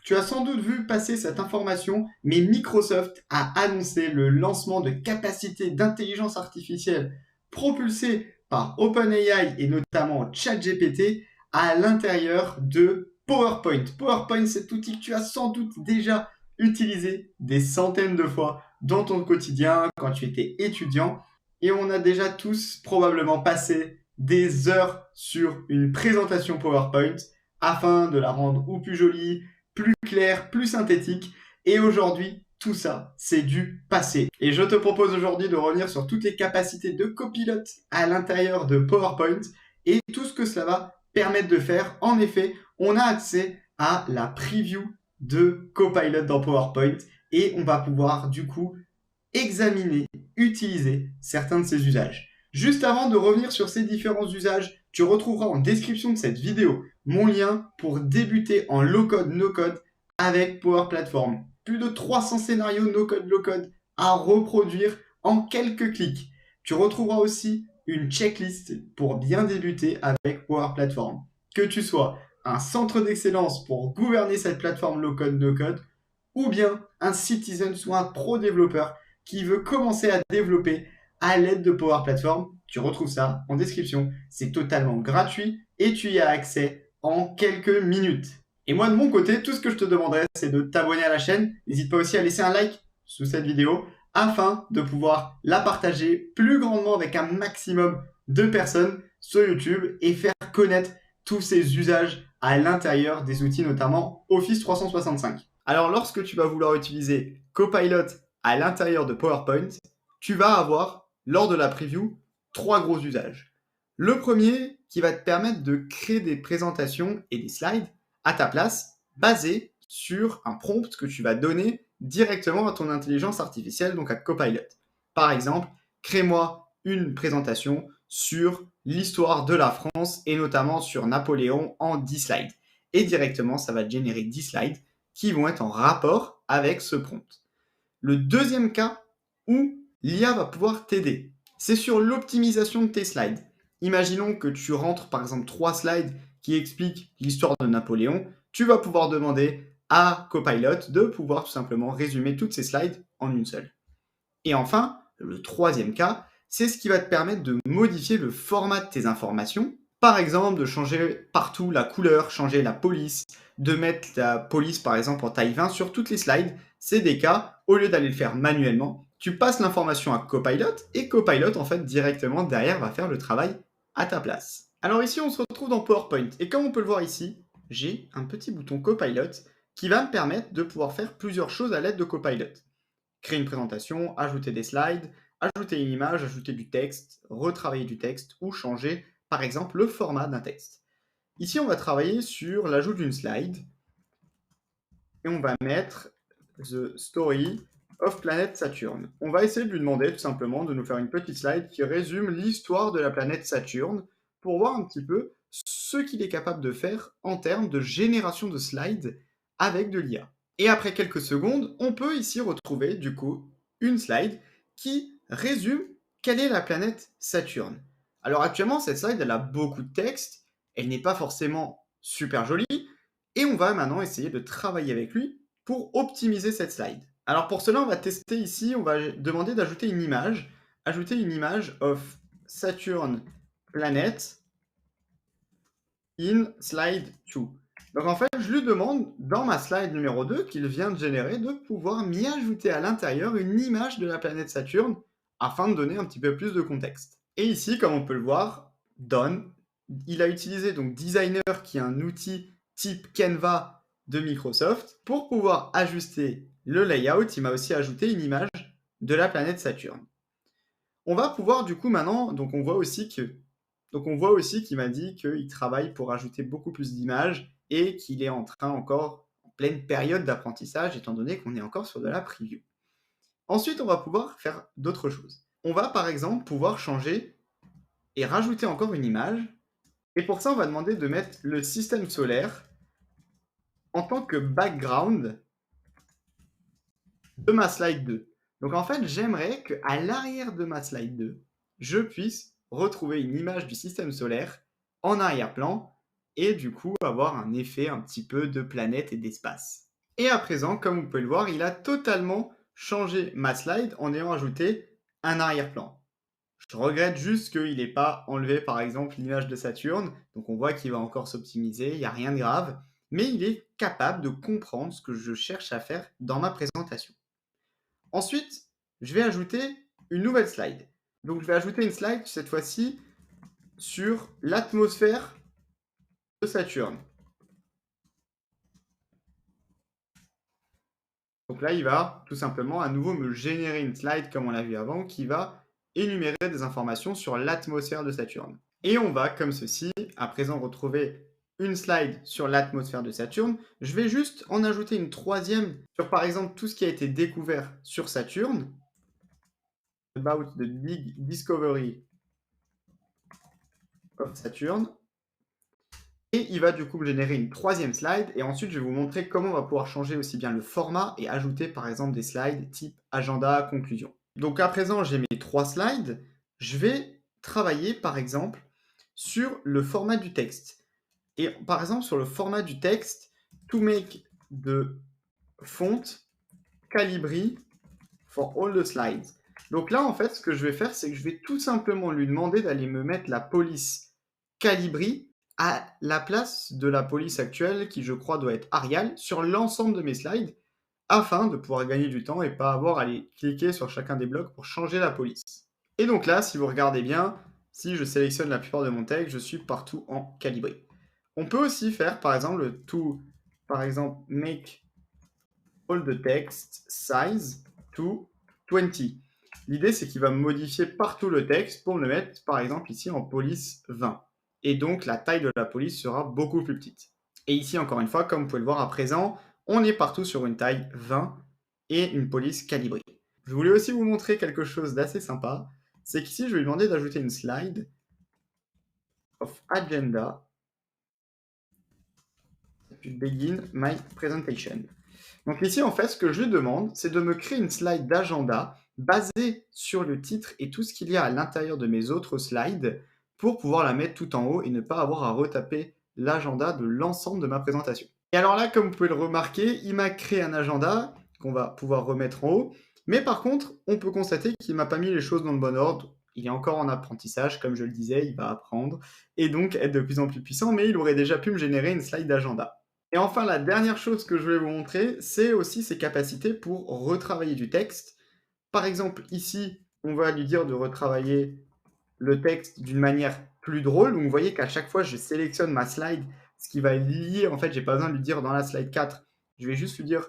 Tu as sans doute vu passer cette information, mais Microsoft a annoncé le lancement de capacités d'intelligence artificielle propulsées par OpenAI et notamment ChatGPT à l'intérieur de PowerPoint. PowerPoint, cet outil que tu as sans doute déjà utilisé des centaines de fois dans ton quotidien quand tu étais étudiant. Et on a déjà tous probablement passé des heures sur une présentation PowerPoint afin de la rendre ou plus jolie, plus claire, plus synthétique. Et aujourd'hui, tout ça, c'est du passé. Et je te propose aujourd'hui de revenir sur toutes les capacités de copilote à l'intérieur de PowerPoint et tout ce que cela va permettre de faire. En effet, on a accès à la preview de Copilot dans PowerPoint et on va pouvoir du coup examiner, utiliser certains de ces usages. Juste avant de revenir sur ces différents usages, tu retrouveras en description de cette vidéo mon lien pour débuter en low-code, no-code avec Power Platform. Plus de 300 scénarios no-code, low-code à reproduire en quelques clics. Tu retrouveras aussi une checklist pour bien débuter avec Power Platform. Que tu sois un centre d'excellence pour gouverner cette plateforme low-code, no-code, ou bien un citizen ou un pro développeur qui veut commencer à développer à l'aide de Power Platform, tu retrouves ça en description. C'est totalement gratuit et tu y as accès en quelques minutes. Et moi, de mon côté, tout ce que je te demanderais, c'est de t'abonner à la chaîne. N'hésite pas aussi à laisser un like sous cette vidéo afin de pouvoir la partager plus grandement avec un maximum de personnes sur YouTube et faire connaître tous ces usages à l'intérieur des outils, notamment Office 365. Alors, lorsque tu vas vouloir utiliser Copilot à l'intérieur de PowerPoint, tu vas avoir, lors de la preview, 3 gros usages. Le premier qui va te permettre de créer des présentations et des slides à ta place, basés sur un prompt que tu vas donner directement à ton intelligence artificielle, donc à Copilot. Par exemple, crée-moi une présentation sur l'histoire de la France et notamment sur Napoléon en 10 slides. Et directement, ça va te générer 10 slides qui vont être en rapport avec ce prompt. Le deuxième cas où l'IA va pouvoir t'aider, c'est sur l'optimisation de tes slides. Imaginons que tu rentres par exemple 3 slides qui expliquent l'histoire de Napoléon. Tu vas pouvoir demander à Copilot de pouvoir tout simplement résumer toutes ces slides en une seule. Et enfin, le troisième cas, c'est ce qui va te permettre de modifier le format de tes informations. Par exemple, de changer partout la couleur, changer la police, de mettre la police par exemple en taille 20 sur toutes les slides. C'est des cas, au lieu d'aller le faire manuellement, tu passes l'information à Copilot et Copilot en fait directement derrière va faire le travail à ta place. Alors ici on se retrouve dans PowerPoint et comme on peut le voir ici, j'ai un petit bouton Copilot qui va me permettre de pouvoir faire plusieurs choses à l'aide de Copilot. Créer une présentation, ajouter des slides, ajouter une image, ajouter du texte, retravailler du texte ou changer par exemple le format d'un texte. Ici on va travailler sur l'ajout d'une slide et on va mettre The Story of Planet Saturn. On va essayer de lui demander tout simplement de nous faire une petite slide qui résume l'histoire de la planète Saturne pour voir un petit peu ce qu'il est capable de faire en termes de génération de slides avec de l'IA. Et après quelques secondes, on peut ici retrouver du coup une slide qui résume quelle est la planète Saturne. Alors actuellement, cette slide, elle a beaucoup de texte, elle n'est pas forcément super jolie, et on va maintenant essayer de travailler avec lui pour optimiser cette slide. Alors pour cela, on va tester ici, on va demander d'ajouter une image. Ajouter une image of Saturn planet in slide 2. Donc en fait, je lui demande dans ma slide numéro 2 qu'il vient de générer de pouvoir m'y ajouter à l'intérieur une image de la planète Saturne afin de donner un petit peu plus de contexte. Et ici, comme on peut le voir, Don, il a utilisé donc Designer qui est un outil type Canva de Microsoft pour pouvoir ajuster le layout. Il m'a aussi ajouté une image de la planète Saturne. On va pouvoir du coup maintenant, donc on voit aussi qu'il m'a dit qu'il travaille pour ajouter beaucoup plus d'images et qu'il est en train encore en pleine période d'apprentissage étant donné qu'on est encore sur de la preview. Ensuite, on va pouvoir faire d'autres choses. On va par exemple pouvoir changer et rajouter encore une image. Et pour ça, on va demander de mettre le système solaire en tant que background de ma slide 2. Donc en fait, j'aimerais qu'à l'arrière de ma slide 2, je puisse retrouver une image du système solaire en arrière-plan et du coup avoir un effet un petit peu de planète et d'espace. Et à présent, comme vous pouvez le voir, il a totalement changé ma slide en ayant ajouté un arrière-plan. Je regrette juste qu'il n'ait pas enlevé, par exemple, l'image de Saturne. Donc, on voit qu'il va encore s'optimiser, il n'y a rien de grave. Mais il est capable de comprendre ce que je cherche à faire dans ma présentation. Ensuite, je vais ajouter une nouvelle slide. Donc, je vais ajouter une slide, cette fois-ci, sur l'atmosphère de Saturne. Donc là, il va tout simplement à nouveau me générer une slide comme on l'a vu avant qui va énumérer des informations sur l'atmosphère de Saturne. Et on va, comme ceci, à présent retrouver une slide sur l'atmosphère de Saturne. Je vais juste en ajouter une troisième sur, par exemple, tout ce qui a été découvert sur Saturne. About the big discovery of Saturn. Et il va du coup me générer une troisième slide et ensuite je vais vous montrer comment on va pouvoir changer aussi bien le format et ajouter par exemple des slides type agenda, conclusion. Donc à présent j'ai mes 3 slides, je vais travailler par exemple sur le format du texte. Et par exemple sur le format du texte, to make the font Calibri for all the slides. Donc là en fait ce que je vais faire c'est que je vais tout simplement lui demander d'aller me mettre la police Calibri à la place de la police actuelle, qui je crois doit être Arial, sur l'ensemble de mes slides, afin de pouvoir gagner du temps et pas avoir à aller cliquer sur chacun des blocs pour changer la police. Et donc là, si vous regardez bien, si je sélectionne la plupart de mon texte, je suis partout en calibré. On peut aussi faire, par exemple, le to, par exemple, make all the text size to 20. L'idée, c'est qu'il va modifier partout le texte pour me le mettre, par exemple, ici en police 20. Et donc, la taille de la police sera beaucoup plus petite. Et ici, encore une fois, comme vous pouvez le voir à présent, on est partout sur une taille 20 et une police calibrée. Je voulais aussi vous montrer quelque chose d'assez sympa. C'est qu'ici, je vais lui demander d'ajouter une slide of agenda to begin my presentation. Donc ici, en fait, ce que je lui demande, c'est de me créer une slide d'agenda basée sur le titre et tout ce qu'il y a à l'intérieur de mes autres slides pour pouvoir la mettre tout en haut et ne pas avoir à retaper l'agenda de l'ensemble de ma présentation. Et alors là, comme vous pouvez le remarquer, il m'a créé un agenda qu'on va pouvoir remettre en haut. Mais par contre, on peut constater qu'il ne m'a pas mis les choses dans le bon ordre. Il est encore en apprentissage, comme je le disais, il va apprendre et donc être de plus en plus puissant, mais il aurait déjà pu me générer une slide d'agenda. Et enfin, la dernière chose que je vais vous montrer, c'est aussi ses capacités pour retravailler du texte. Par exemple, ici, on va lui dire de retravailler le texte d'une manière plus drôle. Donc, vous voyez qu'à chaque fois, je sélectionne ma slide, ce qui va lier, en fait, j'ai pas besoin de lui dire dans la slide 4, je vais juste lui dire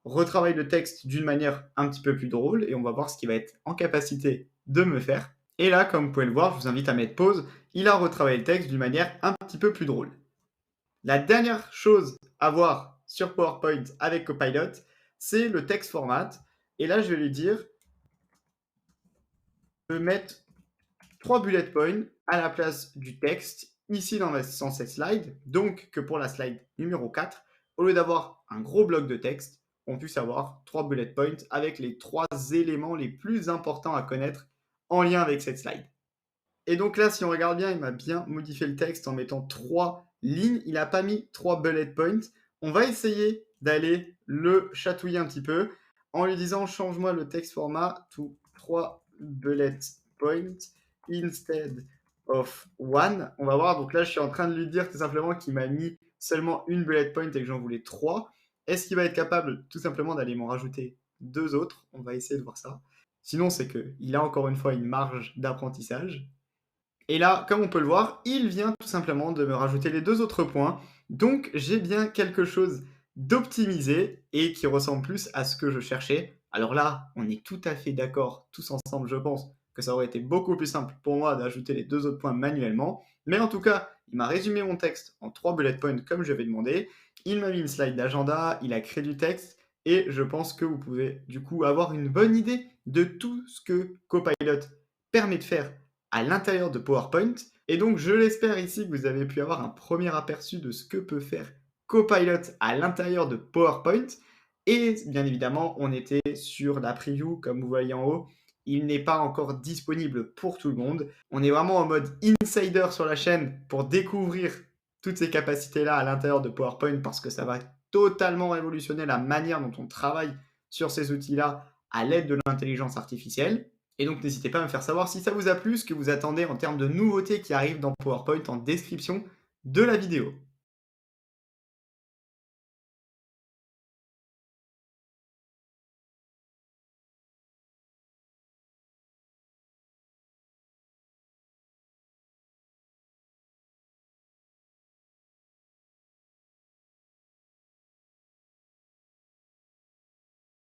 retravaille le texte d'une manière un petit peu plus drôle et on va voir ce qu'il va être en capacité de me faire. Et là, comme vous pouvez le voir, je vous invite à mettre pause, il a retravaillé le texte d'une manière un petit peu plus drôle. La dernière chose à voir sur PowerPoint avec Copilot, c'est le text format. Et là, je vais lui dire de mettre 3 bullet points à la place du texte ici dans cette slide. Donc que pour la slide numéro 4, au lieu d'avoir un gros bloc de texte, on puisse avoir 3 bullet points avec les 3 éléments les plus importants à connaître en lien avec cette slide. Et donc là, si on regarde bien, il m'a bien modifié le texte en mettant 3 lignes. Il n'a pas mis 3 bullet points. On va essayer d'aller le chatouiller un petit peu en lui disant change-moi le text format to 3 bullet points instead of 1. On va voir. Donc là, je suis en train de lui dire tout simplement qu'il m'a mis seulement une bullet point et que j'en voulais 3. Est-ce qu'il va être capable tout simplement d'aller m'en rajouter 2 autres? On va essayer de voir ça. Sinon, c'est qu'il a encore une fois une marge d'apprentissage. Et là, comme on peut le voir, il vient tout simplement de me rajouter les 2 autres points. Donc, j'ai bien quelque chose d'optimisé et qui ressemble plus à ce que je cherchais. Alors là, on est tout à fait d'accord, tous ensemble, je pense, que ça aurait été beaucoup plus simple pour moi d'ajouter les 2 autres points manuellement. Mais en tout cas, il m'a résumé mon texte en 3 bullet points comme je vais demander. Il m'a mis une slide d'agenda, il a créé du texte. Et je pense que vous pouvez du coup avoir une bonne idée de tout ce que Copilot permet de faire à l'intérieur de PowerPoint. Et donc, je l'espère ici que vous avez pu avoir un premier aperçu de ce que peut faire Copilot à l'intérieur de PowerPoint. Et bien évidemment, on était sur la preview, comme vous voyez en haut. Il n'est pas encore disponible pour tout le monde. On est vraiment en mode insider sur la chaîne pour découvrir toutes ces capacités-là à l'intérieur de PowerPoint parce que ça va totalement révolutionner la manière dont on travaille sur ces outils-là à l'aide de l'intelligence artificielle. Et donc, n'hésitez pas à me faire savoir si ça vous a plu, ce que vous attendez en termes de nouveautés qui arrivent dans PowerPoint en description de la vidéo.